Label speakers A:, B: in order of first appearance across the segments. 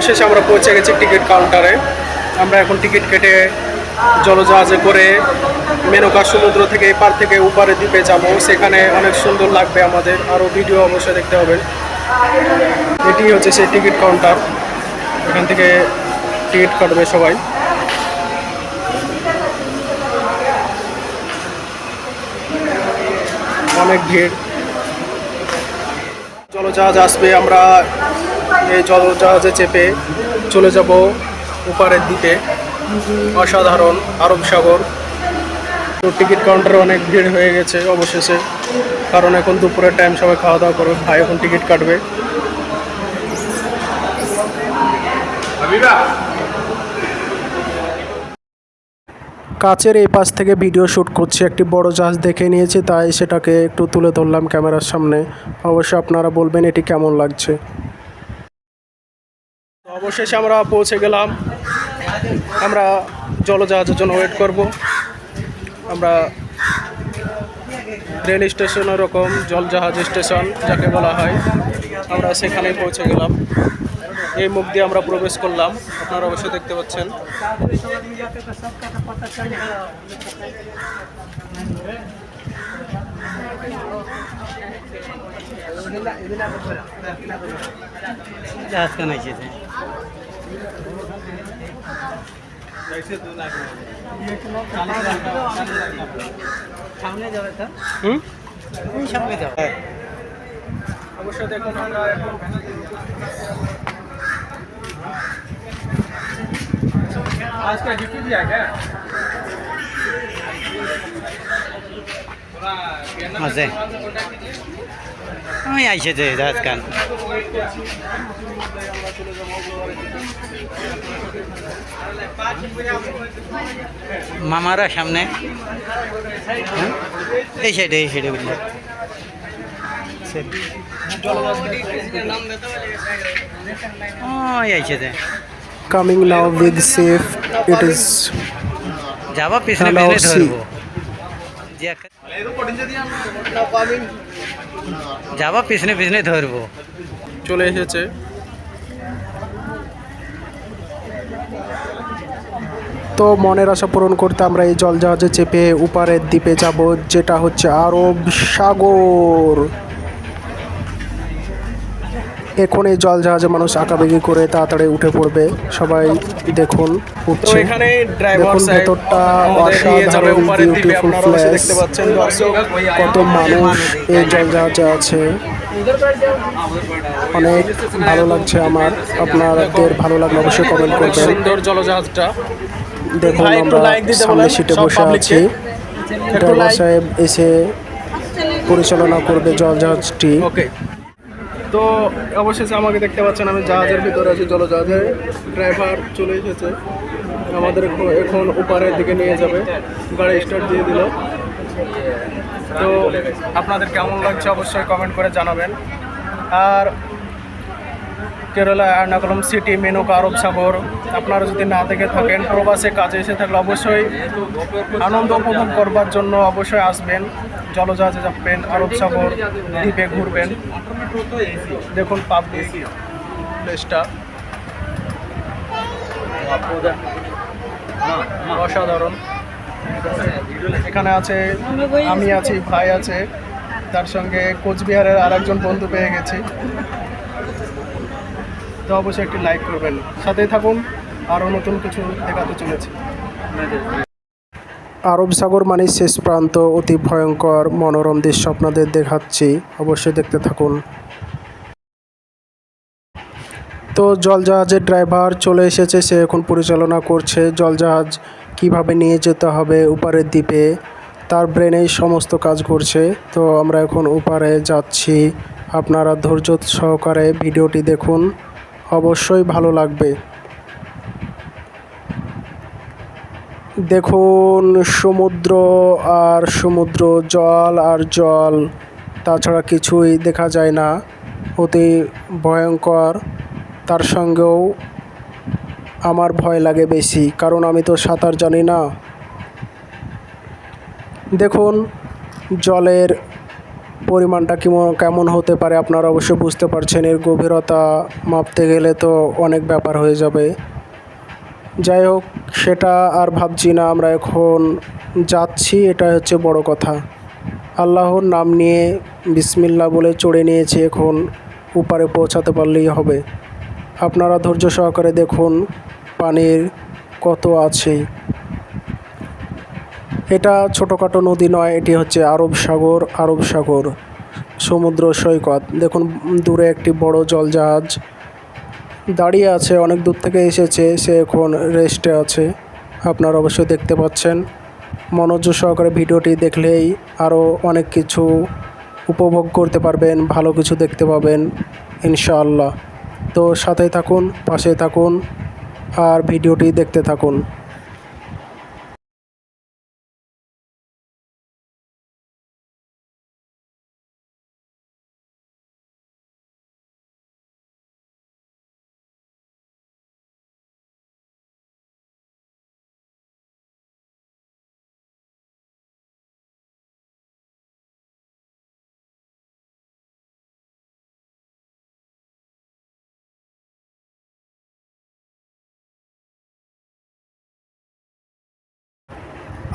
A: অবশেষে আমরা পৌঁছে গেছি টিকিট কাউন্টারে। আমরা এখন টিকিট কেটে জলজাহাজে করে মেনকা সমুদ্র থেকে এপার থেকে ওপারে দ্বীপে যাব। সেখানে অনেক সুন্দর লাগবে আমাদের, আরও ভিডিও অবশ্যই দেখতে হবে। এটি হচ্ছে সেই টিকিট কাউন্টার, এখান থেকে টিকিট কাটবে সবাই। অনেক ভিড়। জলজাহাজ আসবে, আমরা এই জলজাহাজে চেপে চলে যাব ওপারের দ্বীপে। অসাধারণ আরব সাগর। তো টিকিট কাউন্টারে অনেক ভিড় হয়ে গেছে অবশেষে, কারণ এখন দুপুরের টাইম, সবাই খাওয়া দাওয়া করবে। ভাই এখন টিকিট কাটবে। কাচের এই পাশ থেকে ভিডিও শ্যুট করছি, একটি বড় জাহাজ দেখে নিয়েছি, তাই সেটাকে একটু তুলে ধরলাম ক্যামেরার সামনে। অবশ্যই আপনারা বলবেন এটি কেমন লাগছে। অবশেষে আমরা পৌঁছে গেলাম। আমরা জলজাহাজের জন্য ওয়েট করব। আমরা রেল স্টেশন এরকম জলজাহাজ স্টেশন যাকে বলা হয়, আমরা সেখানেই পৌঁছে গেলাম। এই মুখ দিয়ে আমরা প্রবেশ করলাম, আপনারা অবশ্যই দেখতে পাচ্ছেন। অবশ্যই দেখুন, আমরা আজকে ডিউটি दिया क्या
B: আছে আমি আইছে জাহাজ খান মামারা সামনে এই সাইডে বুঝলে আইছে
A: coming now with safe, it is
B: যাবা পিছনে ধরবো যাবা পিছনে ধরবো
A: চলে এসেছে। তো মনের আশা পূরণ করতে আমরা এই জলজাহাজে চেপে ওপারের দ্বীপে যাব, যেটা হচ্ছে আরব সাগর। এখন এই জলজাহাজে মানুষ আঁকাবেগি করে তাড়াতাড়ি উঠে পড়বে। সবাই দেখুন উঠছে। এখানে ড্রাইভার ভেতরটা অসাধারণ বিউটিফুল প্লেস। কত মানুষ এই জলজাহাজে আছে, অনেক ভালো লাগছে আমার। আপনাদের ভালো লাগলে অবশ্যই কমেন্ট করবেন। সুন্দর জলজাহাজটা দেখুন। আমরা সামনে সিটে বসে আছি, ড্রাইভার সাহেব এসে পরিচালনা করবে জলজাহাজটি। ওকে, তো অবশেষে আমাকে দেখতে পাচ্ছেন, আমি জাহাজের ভিতরে আছি। জলজাহাজে ড্রাইভার চলে এসেছে, আমাদের এখন ওপারের দিকে নিয়ে যাবে। গাড়ি স্টার্ট দিয়ে দিল। তো আপনাদের কেমন লাগছে অবশ্যই কমেন্ট করে জানাবেন। আর কেরালা এর্নাকুলাম সিটি, মেনকা আরব সাগর আপনারা যদি না দেখে থাকেন, প্রবাসে কাজে এসে থাকলে অবশ্যই আনন্দ উপভোগ করবার জন্য অবশ্যই আসবেন। জলজাহাজে যাবেন, আরব সাগর দ্বীপে ঘুরবেন। দেখুন পাবলিক প্লেসটা অসাধারণ। এখানে আছে, আমি আছি, ভাই আছে, তার সঙ্গে কোচবিহারের আরেকজন বন্ধু পেয়ে গেছি। তো অবশ্যই একটি লাইক করবেন, সাথেই থাকুন, আরও নতুন কিছু দেখাতে চলেছি। আরব সাগর মানে শেষ প্রান্ত, অতি ভয়ঙ্কর মনোরম দৃশ্য আপনাদের দেখাচ্ছি, অবশ্যই দেখতে থাকুন। তো জলজাহাজের ড্রাইভার চলে এসেছে, সে এখন পরিচালনা করছে জলজাহাজ কিভাবে নিয়ে যেতে হবে ওপারের দ্বীপে, তার ব্রেনেই সমস্ত কাজ করছে। তো আমরা এখন ওপারে যাচ্ছি, আপনারা ধৈর্য সহকারে ভিডিওটি দেখুন, অবশ্যই ভালো লাগবে। দেখুন সমুদ্র আর সমুদ্র, জল আর জল, তাছাড়া কিছুই দেখা যায় না, অতি ভয়ঙ্কর। তার সঙ্গেও আমার ভয় লাগে বেশি, কারণ আমি তো সাঁতার জানি না। দেখুন জলের পরিমাণটা কেমন হতে পারে আপনারা অবশ্যই বুঝতে পারছেন। এর গভীরতা মাপতে গেলে তো অনেক ব্যাপার হয়ে যাবে। যাই হোক, সেটা আর ভাবছি না, আমরা এখন যাচ্ছি, এটা হচ্ছে বড় কথা। আল্লাহর নাম নিয়ে বিসমিল্লাহ বলে চড়ে নিয়েছি, এখন উপরে পৌঁছাতে পারলেই হবে। আপনারা ধৈর্য সহকারে দেখুন পানির কত আছে। এটা ছোটোখাটো নদী নয়, এটি হচ্ছে আরব সাগর। আরব সাগর সমুদ্র সৈকত। দেখুন দূরে একটি বড় জলজাহাজ দাঁড়িয়ে আছে, অনেক দূর থেকে এসেছে, সে এখন রেস্টে আছে। আপনারা অবশ্যই দেখতে পাচ্ছেন। মনোযোগ সহকারে ভিডিওটি দেখলেই আরও অনেক কিছু উপভোগ করতে পারবেন, ভালো কিছু দেখতে পাবেন ইনশাআল্লাহ। তো সাথে থাকুন, পাশে থাকুন আর ভিডিওটি দেখতে থাকুন।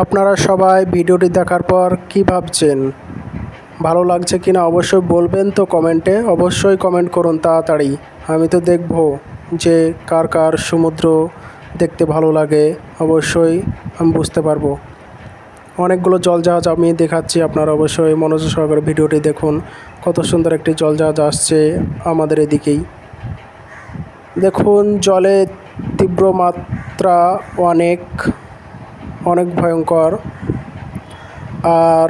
A: আপনারা সবাই ভিডিওটি দেখার পর কি ভাবছেন, ভালো লাগছে কিনা অবশ্যই বলবেন তো কমেন্টে। অবশ্যই কমেন্ট করুন তাড়াতাড়ি, আমি তো দেখব যে কার কার সমুদ্র দেখতে ভালো লাগে। অবশ্যই আমি বুঝতে পারবো। অনেকগুলো জলজাহাজ আমি দেখাচ্ছি, আপনারা অবশ্যই মনোযোগ সহকারে ভিডিওটি দেখুন। কত সুন্দর একটি জলজাহাজ আসছে আমাদের এদিকেই। দেখুন জলে তীব্র মাত্রা অনেক অনেক ভয়ঙ্কর। আর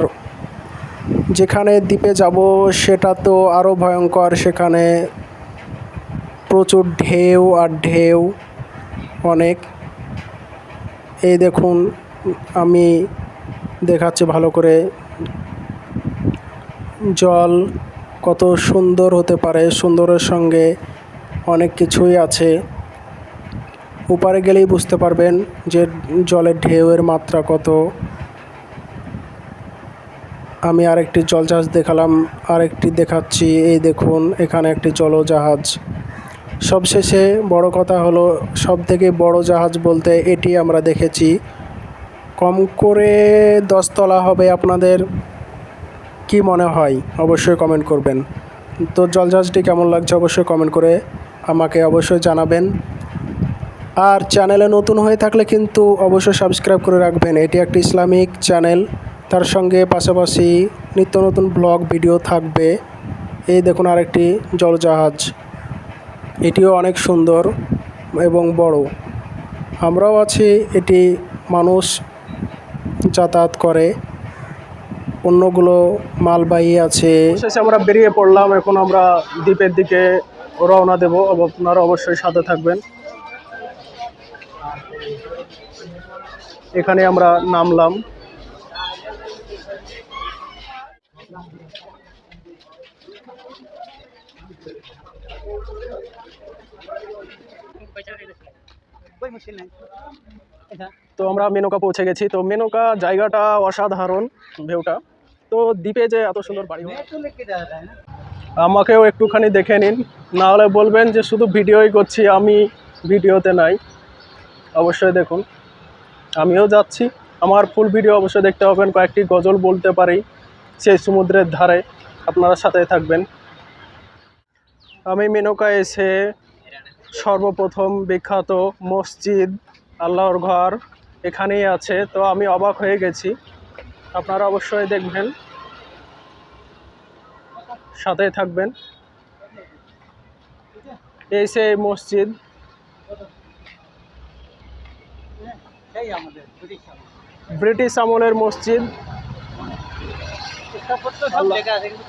A: যেখানে দ্বীপে যাব সেটা তো আরও ভয়ঙ্কর, সেখানে প্রচুর ঢেউ আর ঢেউ অনেক। এই দেখুন আমি দেখাচ্ছি ভালো করে, জল কত সুন্দর হতে পারে, সুন্দরের সঙ্গে অনেক কিছুই আছে। ওপারে গেলেই বুঝতে পারবেন যে জলের ঢেউয়ের মাত্রা কত। আমি আরেকটি জলজাহাজ দেখালাম, আরেকটি দেখাচ্ছি। এই দেখুন এখানে একটি জলজাহাজ। সবশেষে বড় কথা হলো, সবথেকে বড় জাহাজ বলতে এটি আমরা দেখেছি, কম করে 10 তলা হবে। আপনাদের কি মনে হয় অবশ্যই কমেন্ট করবেন। তো জলজাহাজটি কেমন লাগছে অবশ্যই কমেন্ট করে আমাকে অবশ্যই জানাবেন। আর চ্যানেলে নতুন হয়ে থাকলে কিন্তু অবশ্যই সাবস্ক্রাইব করে রাখবেন। এটি একটি ইসলামিক চ্যানেল, তার সঙ্গে পাশাপাশি নিত্য নতুন ব্লগ ভিডিও থাকবে। এই দেখুন আরেকটি জলজাহাজ, এটিও অনেক সুন্দর এবং বড়। আমরাও আছি, এটি মানুষ যাতায়াত করে, অন্যগুলো মালবাহী আছে। শেষে আমরা বেরিয়ে পড়লাম, এখন আমরা দ্বীপের দিকে রওনা দেব। আপনারা অবশ্যই সাথে থাকবেন। এখানে আমরা নামলাম। তো আমরা মেনকা পৌঁছে গেছি। তো মেনকা জায়গাটা অসাধারণ, ভিউটা। তো দ্বীপে যে এত সুন্দর বাড়ি, আমাকেও একটুখানি দেখে নিন, না হলে বলবেন যে শুধু ভিডিওই করছি, আমি ভিডিওতে নাই। অবশ্যই দেখুন, আমিও যাচ্ছি, আমার ফুল ভিডিও অবশ্যই দেখতে হবেন। কয়েকটি গজল বলতে পারি সেই সমুদ্রের ধারে, আপনারা সাথে থাকবেন। আমি মেনকায় এসে সর্বপ্রথম বিখ্যাত মসজিদ, আল্লাহর ঘর এখানেই আছে। তো আমি অবাক হয়ে গেছি, আপনারা অবশ্যই দেখবেন, সাথে থাকবেন। এই সেই মসজিদ, ব্রিটিশ আমলের মসজিদ,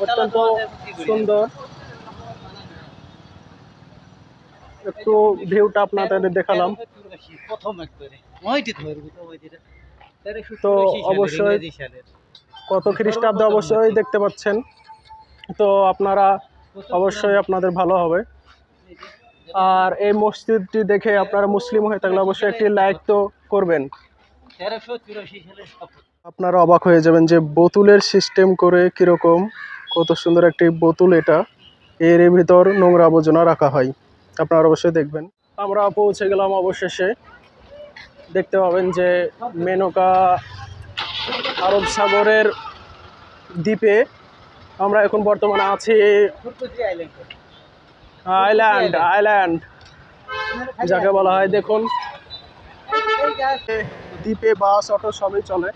A: অত্যন্ত সুন্দর। একটু ভিউটা আপনাদের দেখালাম। তো অবশ্যই কত খ্রিস্টাব্দে অবশ্যই দেখতে পাচ্ছেন। তো আপনারা অবশ্যই আপনাদের ভালো হবে। আর এই মসজিদটি দেখে আপনারা মুসলিম হয়ে থাকলে অবশ্যই একটি লাইক তো করবেন। আপনারা অবাক হয়ে যাবেন যে বোতলের সিস্টেম করে কীরকম, কত সুন্দর একটি বোতল এটা, এর ভিতর নোংরা আবর্জনা রাখা হয়, আপনারা অবশ্যই দেখবেন। আমরা পৌঁছে গেলাম অবশেষে। দেখতে পাবেন যে মেনকা আরব সাগরের দ্বীপে আমরা এখন বর্তমানে আছি। আইল্যান্ড যাকে বলা হয়। দেখুন দ্বীপে বাস অটো সবই চলে,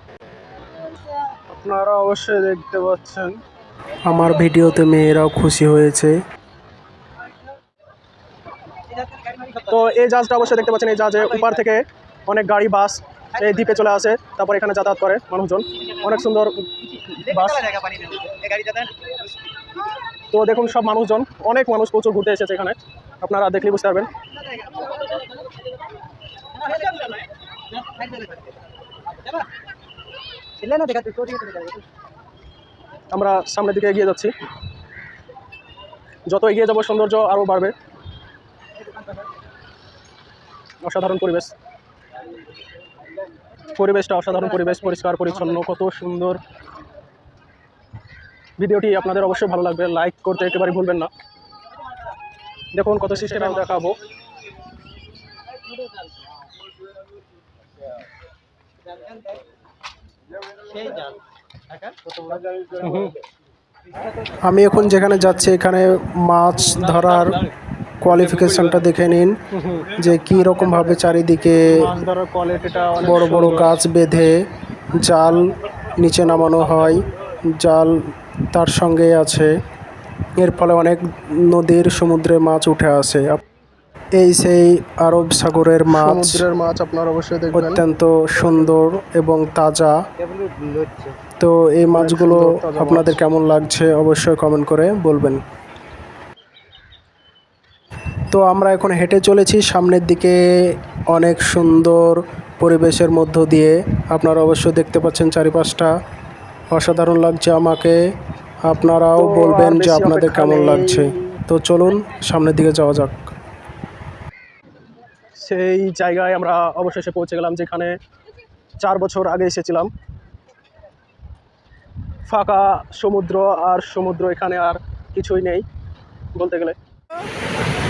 A: আপনারা অবশ্যই দেখতে পাচ্ছেন। আমার ভিডিওতে মেয়েরাও খুশি হয়েছে। তো এই জাহাজটা অবশ্যই দেখতে পাচ্ছেন, এই জাহাজে উপর থেকে অনেক গাড়ি বাস এই দ্বীপে চলে আসে, তারপর এখানে যাতায়াত করে মানুষজন। অনেক সুন্দর বাস। তো দেখুন সব মানুষজন, অনেক মানুষ প্রচুর ঘুরতে এসেছে এখানে, আপনারা দেখলেই বুঝতে পারবেন। আমরা সামনের দিকে এগিয়ে যাচ্ছি, যত এগিয়ে যাব সৌন্দর্য আরও বাড়বে। অসাধারণ পরিবেশটা অসাধারণ পরিবেশ, পরিষ্কার পরিচ্ছন্ন, কত সুন্দর। ভিডিওটি আপনাদের অবশ্যই ভালো লাগবে, লাইক করতে একেবারে ভুলবেন না। দেখুন কত সিস্টেম আমি দেখাবো। আমি এখন যেখানে যাচ্ছি এখানে মাছ ধরার কোয়ালিফিকেশনটা দেখে নিন, যে কী রকমভাবে চারিদিকে বড় বড় গাছ বেঁধে জাল নিচে নামানো হয়, জাল তার সঙ্গে আছে, এর ফলে অনেক নদীর সমুদ্রে মাছ উঠে আসে। এই সেই আরব সাগরের মাছ, আপনারা অবশ্যই দেখবেন, অত্যন্ত সুন্দর এবং তাজা। তো এই মাছগুলো আপনাদের কেমন লাগছে অবশ্যই কমেন্ট করে বলবেন। তো আমরা এখন হেঁটে চলেছি সামনের দিকে, অনেক সুন্দর পরিবেশের মধ্য দিয়ে। আপনারা অবশ্যই দেখতে পাচ্ছেন চারিপাশটা অসাধারণ লাগছে আমাকে, আপনারাও বলবেন যে আপনাদের কেমন লাগছে। তো চলুন সামনের দিকে যাওয়া যাক। সেই জায়গায় আমরা অবশেষে পৌঁছে গেলাম যেখানে 4 বছর আগে এসেছিলাম। ফাঁকা সমুদ্র, আর সমুদ্র এখানে আর কিছুই নেই বলতে গেলে।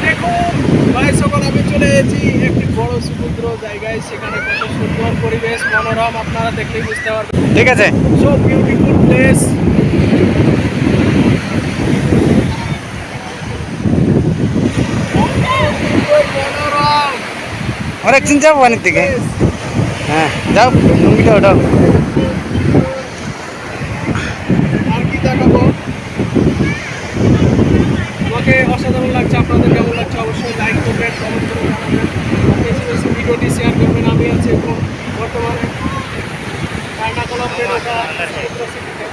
A: দেখুন ভাই সকল, আমি চলে এসেছি একটি বড় সমুদ্র জায়গায়, সেখানে কত সুন্দর পরিবেশ, মনোরম, আপনারা দেখলেই বুঝতে পারবেন।
B: ঠিক আছে,
A: সো বিউটিফুল প্লেস।
B: অনেক চিন যাবো অনেক দিকে। হ্যাঁ যাও, লুঙ্গিটা ওঠাও।
A: আর কি দেখাবো, আমাকে অসাধারণ লাগছে, আপনাদের কেমন লাগছে অবশ্যই লাইক করবেন, কমেন্ট করে জানাবেন, বেশি বেশি ভিডিওটি শেয়ার করবেন। আমি আছি এখন বর্তমানে এর্নাকুলাম মেনকা সমুদ্র সিটিতে।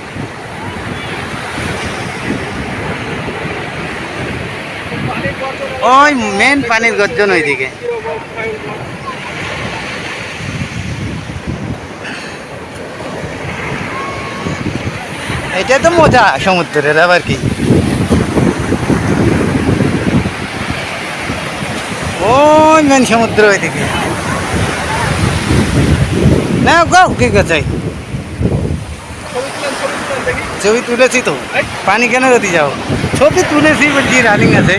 B: ওই মেন পানির গর্জন ওইদিকে। এটা তো মজা সমুদ্রের, আবার কি। ওই মেন সমুদ্র ওইদিকে। না গো, কি করছে? ছবি তুলেছি তো। পানি কেন যদি যাও? ছবি তুলেছি বলছি, রানিং আছে।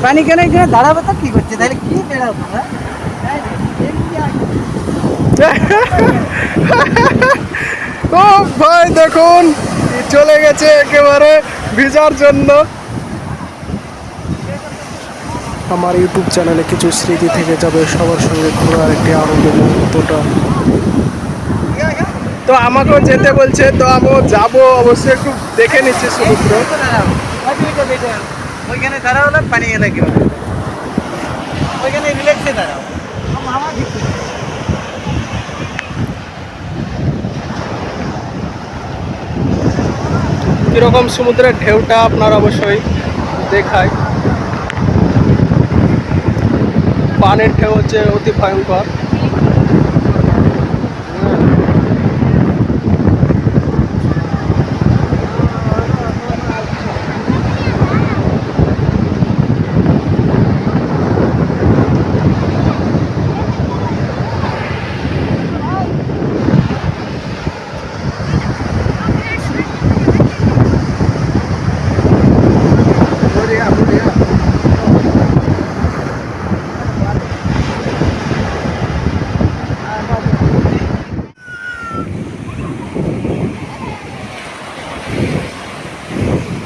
B: পানি কেন এখানে দাঁড়াবে তো কি করছে? তাহলে কি বেড়াবো?
A: ও ভাই দেখুন চলে গেছে একেবারে ভিজার জন্য। আমার ইউটিউব চ্যানেলে কিছু স্মৃতি থেকে যাবে সবার সঙ্গে ঘোরার একটি আনন্দ মুহূর্তটা। তো আমাকেও যেতে বলছে, তো আমিও যাবো, অবশ্যই একটু দেখে নিচ্ছি সমুদ্র।
B: ওইখানে দাঁড়াও না, পানি এনে কি হবে? ওইখানে রিল্যাক্সে দাঁড়াও।
A: কিরকম সমুদ্রের ঢেউটা আপনারা অবশ্যই দেখায়। পানির ঢেউ হচ্ছে অতি ভয়ঙ্কর।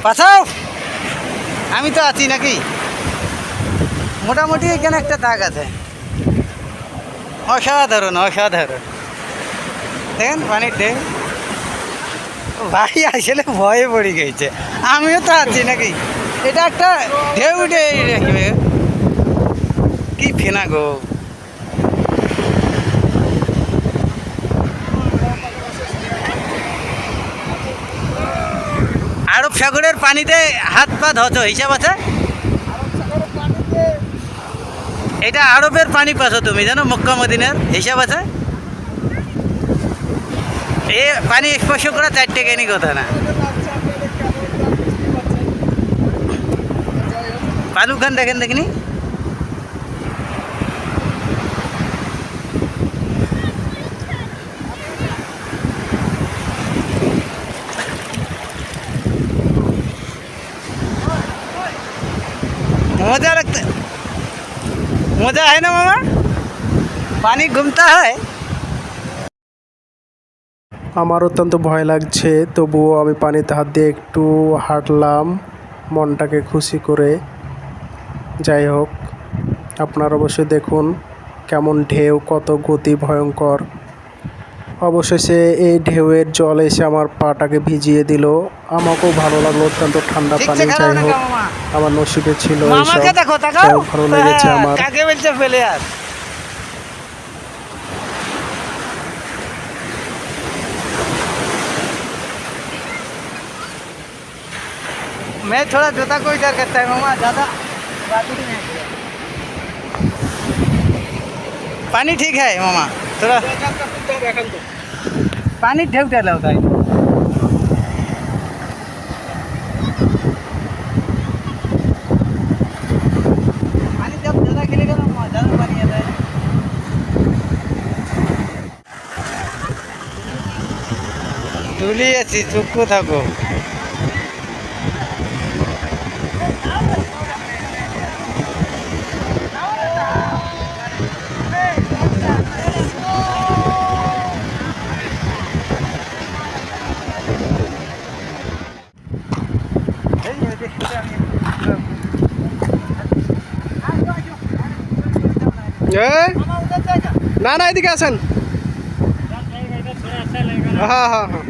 B: পাছাও, আমি তো আছি নাকি। মোটামুটি এখানে একটা দাগ আছে, অসাধারণ অসাধারণ। দেখেন পানির ঢেউ, ভাই আসলে ভয়ে পড়ে গেছে। আমিও তো আছি নাকি, এটা একটা ঢেউ রাখবে কি ফেনা গো। আরব সাগরের পানিতে হাত পা ধত হিসাব আছে। এটা আরবের পানি পাচ্ছ তুমি জানো, মক্কা মদিনার হিসাব আছে। এ পানি স্পর্শ করা 4 টাকা কথা না। পালু খান দেখেন দেখিনি। मजा लगता, मजा है ना मामा, पानी घूमता है।
A: আমার অত্যন্ত ভয় লাগছে, তবুও আমি পানিতে হাত দিয়ে একটু হাঁটলাম মনটাকে খুশি করে। যাই হোক, আপনারা অবশ্যই দেখুন কেমন ঢেউ, কত গতি ভয়ঙ্কর। অবশেষে এই ঢেউয়ের জল এসে আমার পাটাকে ভিজিয়ে দিল। আমাকেও ভালো লাগলো, অত্যন্ত ঠান্ডা পানি। যাই হোক, আমার নসিবে ছিল এইসব। যাই হোক, ভালো লেগেছে আমার।
B: কাকে বলছে ফেলে আর। मैं थोड़ा जूता को इधर करता है मामा, ज़्यादा पानी ठीक है मामा, थोड़ा पानी ढेउ डाला होता है। पानी जब ज़्यादा खिलेगा ना मामा, ज़्यादा पानी आता है। তুলি আছি, চুপ থাকো।
A: না না, এদিকে আসেন। হ্যাঁ হ্যাঁ হ্যাঁ,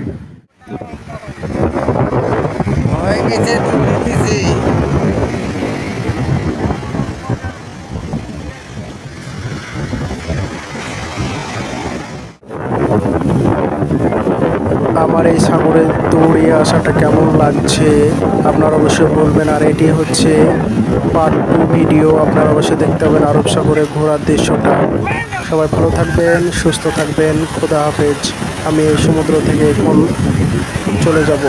B: হয়ে গেছে, তুলে দিছি।
A: আমার এই সাগরে দৌড়িয়ে আসাটা কেমন লাগছে আপনারা অবশ্যই বলবেন। আর এটি হচ্ছে পার্ট 2 ভিডিও, আপনারা অবশ্যই দেখতে পাবেন আরব সাগরে ঘোরার দৃশ্যটা। সবাই ভালো থাকবেন, সুস্থ থাকবেন, খোদা হাফেজ। আমি এই সমুদ্র থেকে এখন চলে যাব।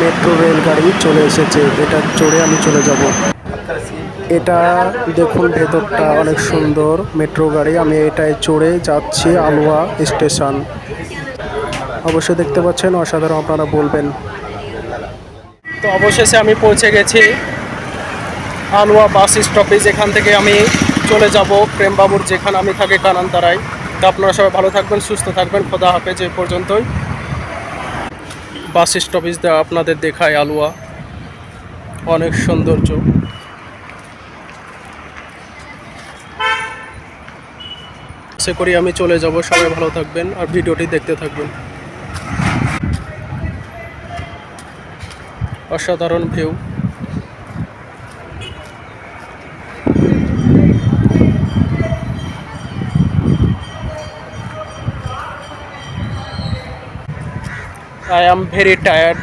A: মেট্রো রেলগাড়ি চলে এসেছে, এটা চড়ে আমি চলে যাব। এটা দেখুন, ভেতরটা অনেক সুন্দর মেট্রো গাড়ি। আমি এটায় চড়ে যাচ্ছি আলুয়া স্টেশন। অবশ্যই দেখতে পাচ্ছেন, অসাধারণ, আপনারা বলবেন। তো অবশেষে আমি পৌঁছে গেছি আলুয়া বাস স্টপেজ। এখান থেকে আমি চলে যাব প্রেমবাবুর, যেখানে আমি থাকি কানানতারায়। তো আপনারা সবাই ভালো থাকবেন, সুস্থ থাকবেন, খোদা হাফেজ। এই পর্যন্তই। বাস স্টপেজ দেওয়া আপনাদের দেখায় আলুয়া, অনেক সৌন্দর্য। আশা করি আমি চলে যাব। সবাই ভালো থাকবেন আর ভিডিওটি দেখতে থাকবেন। অসাধারণ view. I am very tired,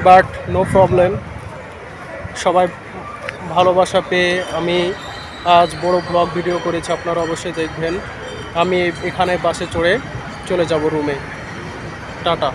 A: but no problem. সবাই ভালোবাসা পেয়ে আমি আজ বড় ব্লগ ভিডিও করেছি, আপনারা অবশ্যই দেখবেন। আমি এখানে বাসে চড়ে চলে যাব রুমে। টাটা।